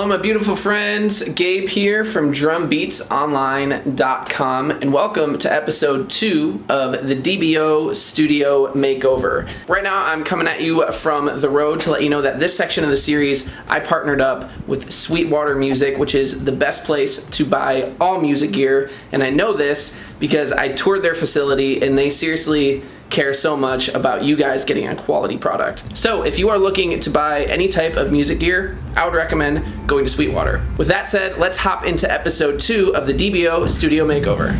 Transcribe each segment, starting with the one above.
Hello my beautiful friends, Gabe here from drumbeatsonline.com and welcome to episode 2 of the DBO Studio Makeover. Right now I'm coming at you from the road to let you know that this section of the series I partnered up with Sweetwater Music, which is the best place to buy all music gear, and I know this because I toured their facility and they seriously care so much about you guys getting a quality product. So if you are looking to buy any type of music gear, I would recommend going to Sweetwater. With that said, let's hop into episode 2 of the DBO Studio Makeover.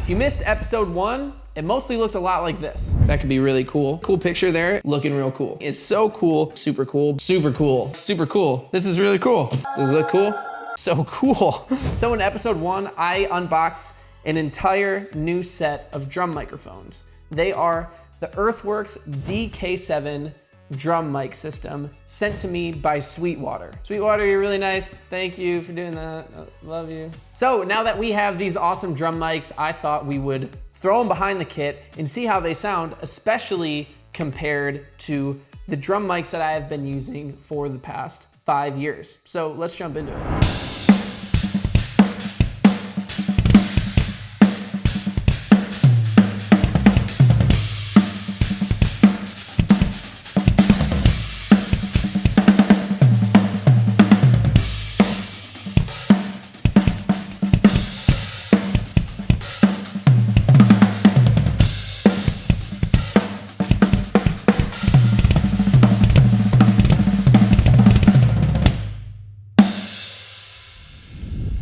If you missed episode 1, it mostly looked a lot like this. That could be really cool. Cool picture there, looking real cool. It's so cool, super cool, super cool, super cool. This is really cool. Does it look cool? So cool. So in episode 1, I unboxed an entire new set of drum microphones. They are the Earthworks DK7 drum mic system sent to me by Sweetwater. Sweetwater, you're really nice. Thank you for doing that. I love you. So now that we have these awesome drum mics, I thought we would throw them behind the kit and see how they sound, especially compared to the drum mics that I have been using for the past 5 years. So let's jump into it.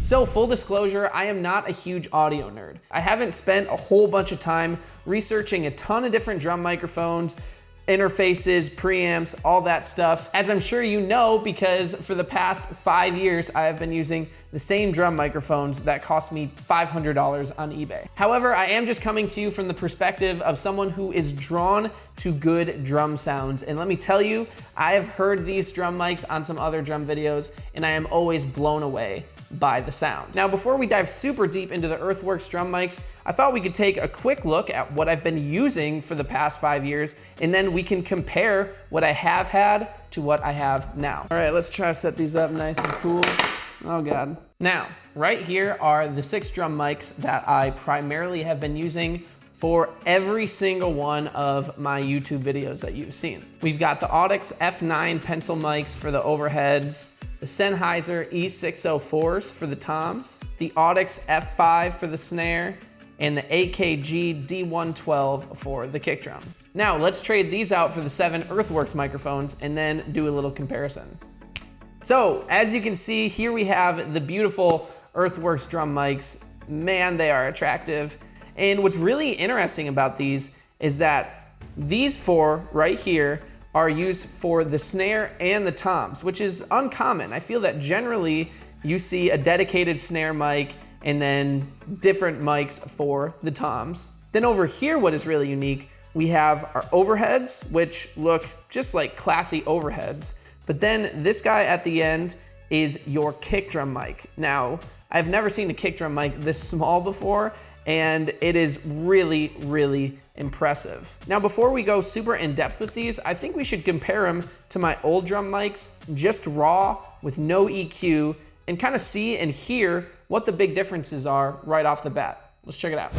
So full disclosure, I am not a huge audio nerd. I haven't spent a whole bunch of time researching a ton of different drum microphones, interfaces, preamps, all that stuff. As I'm sure you know, because for the past 5 years, I have been using the same drum microphones that cost me $500 on eBay. However, I am just coming to you from the perspective of someone who is drawn to good drum sounds. And let me tell you, I have heard these drum mics on some other drum videos, and I am always blown away by the sound. Now, before we dive super deep into the Earthworks drum mics, I thought we could take a quick look at what I've been using for the past 5 years, and then we can compare what I have had to what I have now. All right, let's try to set these up nice and cool. Oh God. Now, right here are the 6 drum mics that I primarily have been using for every single one of my YouTube videos that you've seen. We've got the Ayotte F9 pencil mics for the overheads, the Sennheiser E604s for the toms, the Ayotte F5 for the snare, and the AKG D112 for the kick drum. Now let's trade these out for the 7 Earthworks microphones and then do a little comparison. So as you can see, here we have the beautiful Earthworks drum mics. Man, they are attractive. And what's really interesting about these is that these 4 right here are used for the snare and the toms, which is uncommon. I feel that generally you see a dedicated snare mic and then different mics for the toms. Then over here, what is really unique, we have our overheads, which look just like classy overheads. But then this guy at the end is your kick drum mic. Now, I've never seen a kick drum mic this small before, and it is really, really impressive. Now, before we go super in depth with these, I think we should compare them to my old drum mics, just raw with no EQ, and kind of see and hear what the big differences are right off the bat. Let's check it out.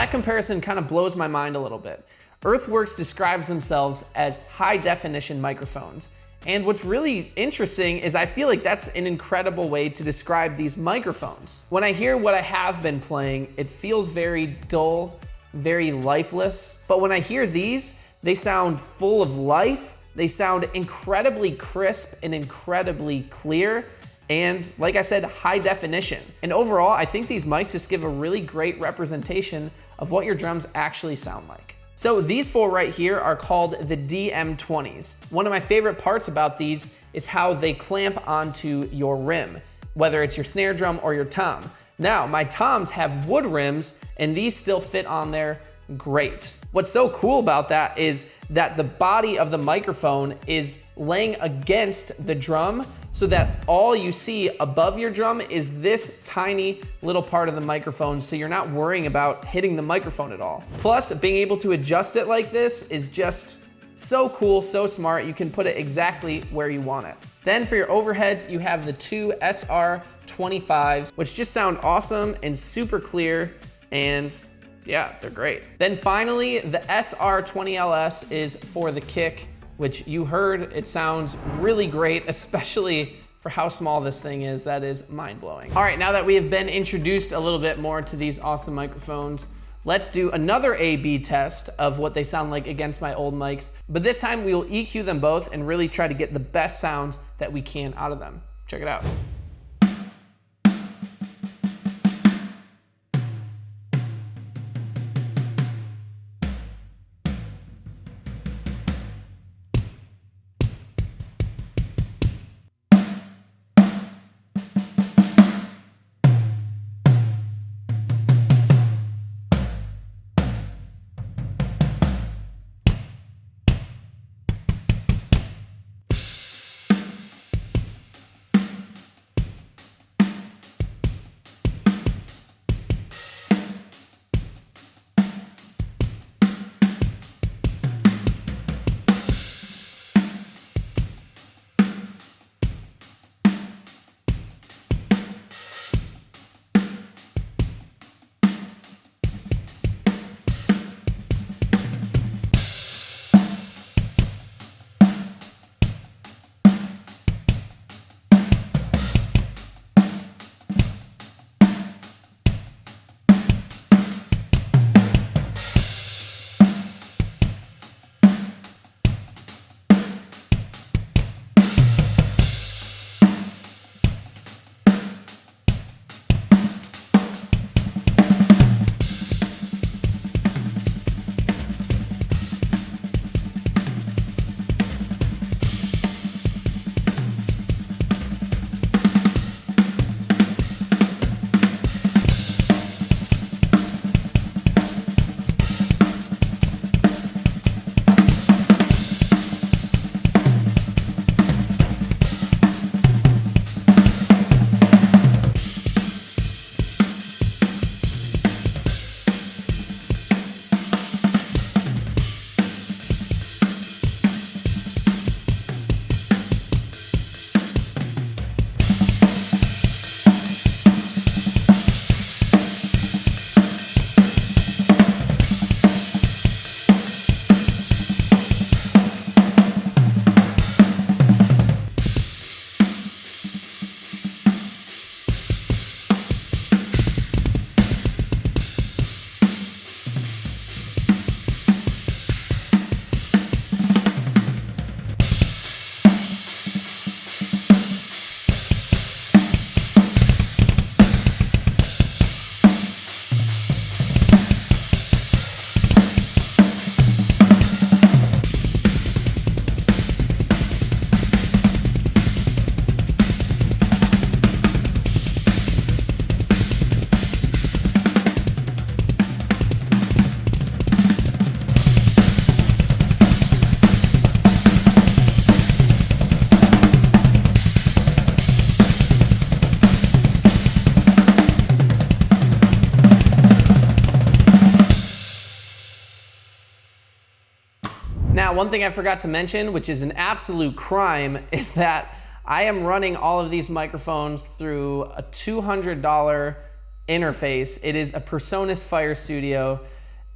that comparison kind of blows my mind a little bit. Earthworks describes themselves as high definition microphones. And what's really interesting is I feel like that's an incredible way to describe these microphones. When I hear what I have been playing, it feels very dull, very lifeless. But when I hear these, they sound full of life. They sound incredibly crisp and incredibly clear. And like I said, high definition. And overall, I think these mics just give a really great representation of what your drums actually sound like. So these 4 right here are called the DM20s. One of my favorite parts about these is how they clamp onto your rim, whether it's your snare drum or your tom. Now, my toms have wood rims and these still fit on there great. What's so cool about that is that the body of the microphone is laying against the drum so that all you see above your drum is this tiny little part of the microphone, so you're not worrying about hitting the microphone at all. Plus, being able to adjust it like this is just so cool, so smart. You can put it exactly where you want it. Then for your overheads, you have the 2 SR25s, which just sound awesome and super clear, and yeah, they're great. Then finally, the SR20LS is for the kick, which you heard, it sounds really great, especially for how small this thing is. That is mind-blowing. All right, now that we have been introduced a little bit more to these awesome microphones, let's do another A/B test of what they sound like against my old mics. But this time we will EQ them both and really try to get the best sounds that we can out of them. Check it out. Now, one thing I forgot to mention, which is an absolute crime, is that I am running all of these microphones through a $200 interface. It is a PreSonus Fire Studio.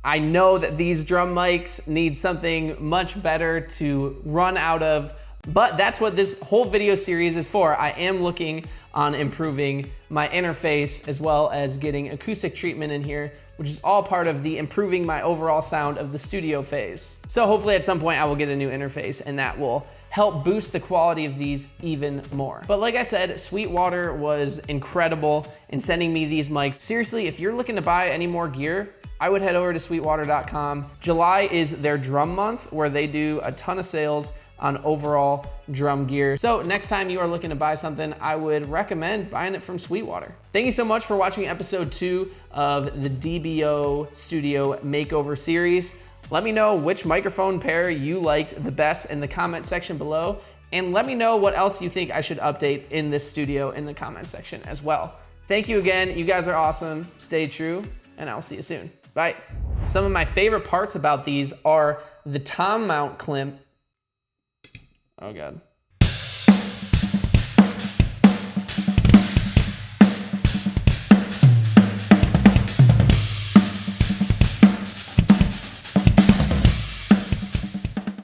I know that these drum mics need something much better to run out of, but that's what this whole video series is for. I am looking on improving my interface as well as getting acoustic treatment in here, which is all part of the improving my overall sound of the studio phase. So hopefully at some point I will get a new interface and that will help boost the quality of these even more. But like I said, Sweetwater was incredible in sending me these mics. Seriously, if you're looking to buy any more gear, I would head over to sweetwater.com. July is their drum month where they do a ton of sales on overall drum gear. So next time you are looking to buy something, I would recommend buying it from Sweetwater. Thank you so much for watching episode 2 of the DBO Studio Makeover series. Let me know which microphone pair you liked the best in the comment section below, and let me know what else you think I should update in this studio in the comment section as well. Thank you again, you guys are awesome, stay true, and I will see you soon. Bye. Some of my favorite parts about these are the tom mount clamp. Oh God.